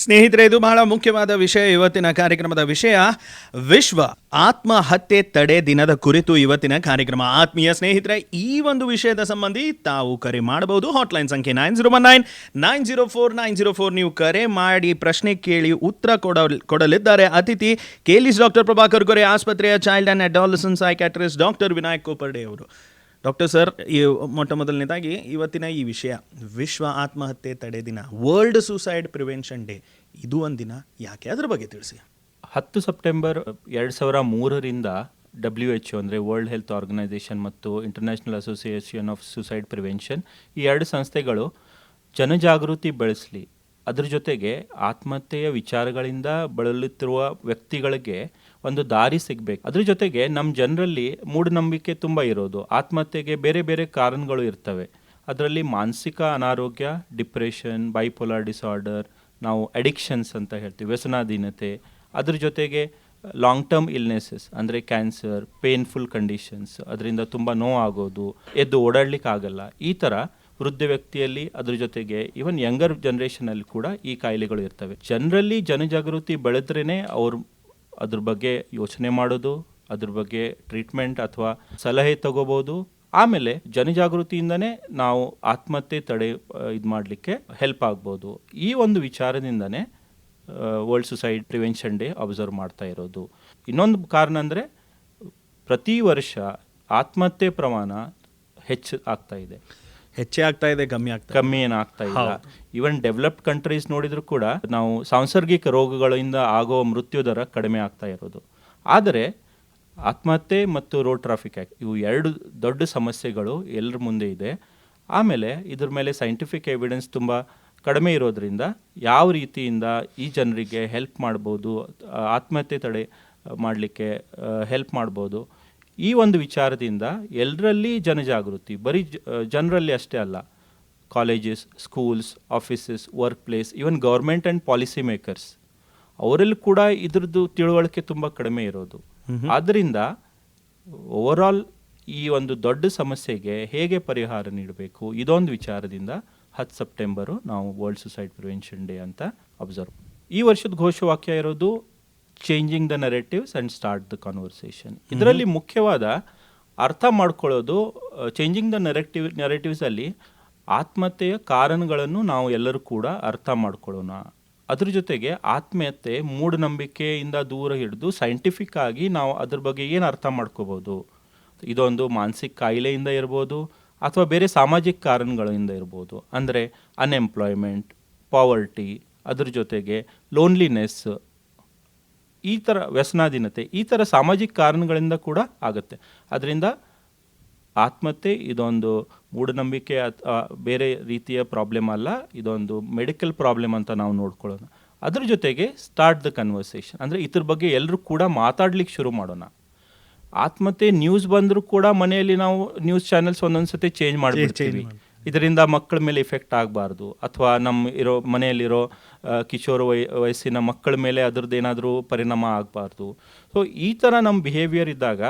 ಸ್ನೇಹಿತರೆ, ಇದು ಬಹಳ ಮುಖ್ಯವಾದ ವಿಷಯ. ಇವತ್ತಿನ ಕಾರ್ಯಕ್ರಮದ ವಿಷಯ ವಿಶ್ವ ಆತ್ಮಹತ್ಯೆ ತಡೆ ದಿನದ ಕುರಿತು ಇವತ್ತಿನ ಕಾರ್ಯಕ್ರಮ. ಆತ್ಮೀಯ ಸ್ನೇಹಿತರೆ, ಈ ಒಂದು ವಿಷಯದ ಸಂಬಂಧಿ ತಾವು ಕರೆ ಮಾಡಬಹುದು. ಹಾಟ್ಲೈನ್ ಸಂಖ್ಯೆ 9019-904-904. ನೀವು ಕರೆ ಮಾಡಿ ಪ್ರಶ್ನೆ ಕೇಳಿ ಉತ್ತರ ಕೊಡಲಿದ್ದಾರೆ ಅತಿಥಿ ಕೇಲಿಸ್ ಡಾಕ್ಟರ್ ಪ್ರಭಾಕರ್ ಗೊರೆ ಆಸ್ಪತ್ರೆಯ child and adolescent psychiatrist doctor Vinayak Koparde ಅವರು. ಡಾಕ್ಟರ್ ಸರ್, ಈ ಮೊಟ್ಟ ಮೊದಲನೇದಾಗಿ ಇವತ್ತಿನ ಈ ವಿಷಯ ವಿಶ್ವ ಆತ್ಮಹತ್ಯೆ ತಡೆ ದಿನ, ವರ್ಲ್ಡ್ ಸೂಸೈಡ್ ಪ್ರಿವೆನ್ಷನ್ ಡೇ, ಇದು ಒಂದಿನ ಯಾಕೆ, ಅದ್ರ ಬಗ್ಗೆ ತಿಳಿಸಿ. 10 ಸೆಪ್ಟೆಂಬರ್ 2003 WHO ಅಂದರೆ ವರ್ಲ್ಡ್ ಹೆಲ್ತ್ ಆರ್ಗನೈಸೇಷನ್ ಮತ್ತು international association of suicide prevention, ಈ ಎರಡು ಸಂಸ್ಥೆಗಳು ಜನಜಾಗೃತಿ ಬೆಳೆಸಲಿ, ಅದ್ರ ಜೊತೆಗೆ ಆತ್ಮಹತ್ಯೆಯ ವಿಚಾರಗಳಿಂದ ಬಳಲುತ್ತಿರುವ ವ್ಯಕ್ತಿಗಳಿಗೆ ಒಂದು ದಾರಿ ಸಿಗಬೇಕು. ಅದ್ರ ಜೊತೆಗೆ ನಮ್ಮ ಜನರಲ್ಲಿ ಮೂಢನಂಬಿಕೆ ತುಂಬ ಇರೋದು. ಆತ್ಮಹತ್ಯೆಗೆ ಬೇರೆ ಬೇರೆ ಕಾರಣಗಳು ಇರ್ತವೆ. ಅದರಲ್ಲಿ ಮಾನಸಿಕ ಅನಾರೋಗ್ಯ, ಡಿಪ್ರೆಷನ್, ಬೈಪೋಲಾರ್ ಡಿಸಾರ್ಡರ್, ನಾವು ಅಡಿಕ್ಷನ್ಸ್ ಅಂತ ಹೇಳ್ತೀವಿ, ವ್ಯಸನಾಧೀನತೆ, ಅದ್ರ ಜೊತೆಗೆ ಲಾಂಗ್ ಟರ್ಮ್ ಇಲ್ನೆಸಸ್ ಅಂದರೆ ಕ್ಯಾನ್ಸರ್, ಪೇನ್ಫುಲ್ ಕಂಡೀಷನ್ಸ್, ಅದರಿಂದ ತುಂಬ ನೋವಾಗೋದು, ಎದ್ದು ಓಡಾಡ್ಲಿಕ್ಕೆ ಆಗಲ್ಲ, ಈ ಥರ ವೃದ್ಧ ವ್ಯಕ್ತಿಯಲ್ಲಿ, ಅದ್ರ ಜೊತೆಗೆ ಈವನ್ ಯಂಗರ್ ಜನ್ರೇಷನಲ್ಲಿ ಕೂಡ ಈ ಕಾಯಿಲೆಗಳು ಇರ್ತವೆ. ಜನರಲ್ಲಿ ಜನಜಾಗೃತಿ ಬೆಳೆದ್ರೇ ಅವ್ರು ಅದ್ರ ಬಗ್ಗೆ ಯೋಚನೆ ಮಾಡೋದು, ಅದ್ರ ಬಗ್ಗೆ ಟ್ರೀಟ್ಮೆಂಟ್ ಅಥವಾ ಸಲಹೆ ತಗೋಬೋದು. ಆಮೇಲೆ ಜನಜಾಗೃತಿಯಿಂದನೇ ನಾವು ಆತ್ಮಹತ್ಯೆ ತಡೆ ಇದು ಮಾಡಲಿಕ್ಕೆ ಹೆಲ್ಪ್ ಆಗ್ಬೋದು. ಈ ಒಂದು ವಿಚಾರದಿಂದನೇ world suicide prevention day observe ಮಾಡ್ತಾ ಇರೋದು. ಇನ್ನೊಂದು ಕಾರಣ ಅಂದರೆ ಪ್ರತಿ ವರ್ಷ ಆತ್ಮಹತ್ಯೆ ಪ್ರಮಾಣ ಹೆಚ್ಚೇ ಆಗ್ತಾ ಇದೆ, ಕಮ್ಮಿ ಏನಾಗ್ತಾ ಇಲ್ಲ. ಈವನ್ ಡೆವಲಪ್ಡ್ ಕಂಟ್ರೀಸ್ ನೋಡಿದ್ರು ಕೂಡ ನಾವು ಸಾಂಸರ್ಗಿಕ ರೋಗಗಳಿಂದ ಆಗೋ ಮೃತ್ಯು ದರ ಕಡಿಮೆ ಆಗ್ತಾ ಇರೋದು. ಆದರೆ ಆತ್ಮಹತ್ಯೆ ಮತ್ತು ರೋಡ್ ಟ್ರಾಫಿಕ್ ಆ್ಯಕ್ಟ್, ಇವು ಎರಡು ದೊಡ್ಡ ಸಮಸ್ಯೆಗಳು ಎಲ್ಲರ ಮುಂದೆ ಇದೆ. ಆಮೇಲೆ ಇದ್ರ ಮೇಲೆ ಸೈಂಟಿಫಿಕ್ ಎವಿಡೆನ್ಸ್ ತುಂಬ ಕಡಿಮೆ ಇರೋದ್ರಿಂದ ಯಾವ ರೀತಿಯಿಂದ ಈ ಜನರಿಗೆ ಹೆಲ್ಪ್ ಮಾಡ್ಬೋದು, ಆತ್ಮಹತ್ಯೆ ತಡೆ ಮಾಡಲಿಕ್ಕೆ ಹೆಲ್ಪ್ ಮಾಡ್ಬೋದು, ಈ ಒಂದು ವಿಚಾರದಿಂದ ಎಲ್ಲರಲ್ಲಿ ಜನಜಾಗೃತಿ, ಬರೀ ಜನರಲ್ಲಿ ಅಷ್ಟೇ ಅಲ್ಲ, colleges, schools, offices, work place, even government and policy makers, ಅವರಲ್ಲಿ ಕೂಡ ಇದ್ರದ್ದು ತಿಳುವಳಿಕೆ ತುಂಬ ಕಡಿಮೆ ಇರೋದು. ಆದ್ದರಿಂದ ಓವರಾಲ್ ಈ ಒಂದು ದೊಡ್ಡ ಸಮಸ್ಯೆಗೆ ಹೇಗೆ ಪರಿಹಾರ ನೀಡಬೇಕು, ಇದೊಂದು ವಿಚಾರದಿಂದ 10 ಸೆಪ್ಟೆಂಬರು ನಾವು ವರ್ಲ್ಡ್ ಸುಸೈಡ್ ಪ್ರಿವೆನ್ಷನ್ ಡೇ ಅಂತ ಅಬ್ಸರ್ವ್. ಈ ವರ್ಷದ ಘೋಷವಾಕ್ಯ ಇರೋದು changing the narratives and start the conversation. ಇದರಲ್ಲಿ ಮುಖ್ಯವಾದ ಅರ್ಥ ಮಾಡ್ಕೊಳ್ಳೋದು, ಚೇಂಜಿಂಗ್ ದ ನೆರೇಟಿವ್ಸಲ್ಲಿ ಆತ್ಮಹತ್ಯೆಯ ಕಾರಣಗಳನ್ನು ನಾವು ಎಲ್ಲರೂ ಕೂಡ ಅರ್ಥ ಮಾಡ್ಕೊಳ್ಳೋಣ. ಅದ್ರ ಜೊತೆಗೆ ಆತ್ಮಹತ್ಯೆ ಮೂಢನಂಬಿಕೆಯಿಂದ ದೂರ ಹಿಡಿದು ಸೈಂಟಿಫಿಕ್ ಆಗಿ ನಾವು ಅದ್ರ ಬಗ್ಗೆ ಏನು ಅರ್ಥ ಮಾಡ್ಕೋಬೋದು. ಇದೊಂದು ಮಾನಸಿಕ ಕಾಯಿಲೆಯಿಂದ ಇರ್ಬೋದು ಅಥವಾ ಬೇರೆ ಸಾಮಾಜಿಕ ಕಾರಣಗಳಿಂದ ಇರ್ಬೋದು. ಅಂದರೆ ಅನ್ಎಂಪ್ಲಾಯ್ಮೆಂಟ್, ಪಾವರ್ಟಿ, ಅದ್ರ ಜೊತೆಗೆ ಲೋನ್ಲಿನೆಸ್, ಈ ಥರ ವ್ಯಸನಾಧೀನತೆ, ಈ ಥರ ಸಾಮಾಜಿಕ ಕಾರಣಗಳಿಂದ ಕೂಡ ಆಗುತ್ತೆ. ಅದರಿಂದ ಆತ್ಮಹತ್ಯೆ ಇದೊಂದು ಮೂಢನಂಬಿಕೆ ಅಥವಾ ಬೇರೆ ರೀತಿಯ ಪ್ರಾಬ್ಲಮ್ ಅಲ್ಲ, ಇದೊಂದು ಮೆಡಿಕಲ್ ಪ್ರಾಬ್ಲಮ್ ಅಂತ ನಾವು ನೋಡ್ಕೊಳ್ಳೋಣ. ಅದ್ರ ಜೊತೆಗೆ ಸ್ಟಾರ್ಟ್ ದ ಕನ್ವರ್ಸೇಷನ್, ಅಂದರೆ ಇದ್ರ ಬಗ್ಗೆ ಎಲ್ಲರೂ ಕೂಡ ಮಾತಾಡ್ಲಿಕ್ಕೆ ಶುರು ಮಾಡೋಣ. ಆತ್ಮಹತ್ಯೆ ನ್ಯೂಸ್ ಬಂದರೂ ಕೂಡ ಮನೆಯಲ್ಲಿ ನಾವು ನ್ಯೂಸ್ ಚಾನೆಲ್ಸ್ ಒಂದೊಂದು ಸತಿ ಚೇಂಜ್ ಮಾಡಿಬಿಡ್ತೀವಿ. ಇದರಿಂದ ಮಕ್ಕಳ ಮೇಲೆ ಇಫೆಕ್ಟ್ ಆಗಬಾರ್ದು, ಅಥವಾ ನಮ್ಮ ಮನೆಯಲ್ಲಿರೋ ಕಿಶೋರ ವಯಸ್ಸಿನ ಮಕ್ಕಳ ಮೇಲೆ ಅದ್ರದ್ದು ಏನಾದರೂ ಪರಿಣಾಮ ಆಗಬಾರ್ದು. ಸೊ ಈ ಥರ ನಮ್ಮ ಬಿಹೇವಿಯರ್ ಇದ್ದಾಗ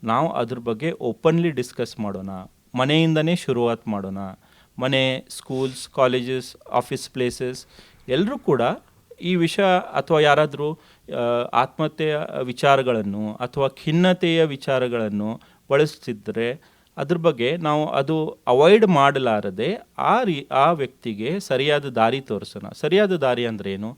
ನಾವು ಅದ್ರ ಬಗ್ಗೆ ಓಪನ್ಲಿ ಡಿಸ್ಕಸ್ ಮಾಡೋಣ, ಮನೆಯಿಂದನೇ ಶುರುವಾತ್ ಮಾಡೋಣ. ಮನೆ, ಸ್ಕೂಲ್ಸ್, ಕಾಲೇಜಸ್, ಆಫೀಸ್ ಪ್ಲೇಸಸ್ ಎಲ್ಲರೂ ಕೂಡ ಈ ವಿಷಯ ಅಥವಾ ಯಾರಾದರೂ ಆತ್ಮಹತ್ಯೆಯ ವಿಚಾರಗಳನ್ನು ಅಥವಾ ಖಿನ್ನತೆಯ ವಿಚಾರಗಳನ್ನು ಬಳಸ್ತಿದ್ರೆ ಅದ್ರ ಬಗ್ಗೆ ನಾವು ಅದು ಅವಾಯ್ಡ್ ಮಾಡಲಾರದೆ ಆ ವ್ಯಕ್ತಿಗೆ ಸರಿಯಾದ ದಾರಿ ತೋರಿಸೋಣ. ಸರಿಯಾದ ದಾರಿ ಅಂದರೆ ಏನು?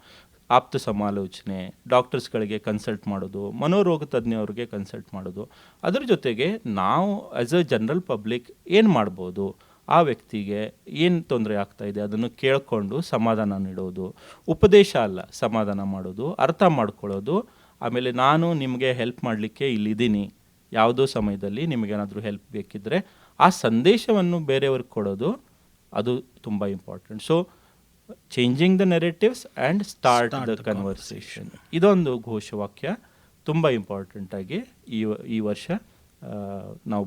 ಆಪ್ತ ಸಮಾಲೋಚನೆ, ಡಾಕ್ಟರ್ಸ್ಗಳಿಗೆ ಕನ್ಸಲ್ಟ್ ಮಾಡೋದು, ಮನೋರೋಗ ತಜ್ಞವ್ರಿಗೆ ಕನ್ಸಲ್ಟ್ ಮಾಡೋದು. ಅದ್ರ ಜೊತೆಗೆ ನಾವು ಆ್ಯಸ್ ಅ ಜನರಲ್ ಪಬ್ಲಿಕ್ ಏನು ಮಾಡ್ಬೋದು, ಆ ವ್ಯಕ್ತಿಗೆ ಏನು ತೊಂದರೆ ಆಗ್ತಾ ಇದೆ ಅದನ್ನು ಕೇಳಿಕೊಂಡು ಸಮಾಧಾನ ನೀಡೋದು. ಉಪದೇಶ ಅಲ್ಲ, ಸಮಾಧಾನ ಮಾಡೋದು, ಅರ್ಥ ಮಾಡ್ಕೊಳ್ಳೋದು. ಆಮೇಲೆ ನಾನು ನಿಮಗೆ ಹೆಲ್ಪ್ ಮಾಡಲಿಕ್ಕೆ ಇಲ್ಲಿದ್ದೀನಿ, ಯಾವುದೋ ಸಮಯದಲ್ಲಿ ನಿಮಗೇನಾದರೂ ಹೆಲ್ಪ್ ಬೇಕಿದ್ದರೆ ಆ ಸಂದೇಶವನ್ನು ಬೇರೆಯವ್ರಿಗೆ ಕೊಡೋದು, ಅದು ತುಂಬ important. So changing the narratives and start the conversation, ಇದೊಂದು ಘೋಷವಾಕ್ಯ ತುಂಬ ಇಂಪಾರ್ಟೆಂಟಾಗಿ ಈ ವರ್ಷ ನಾವು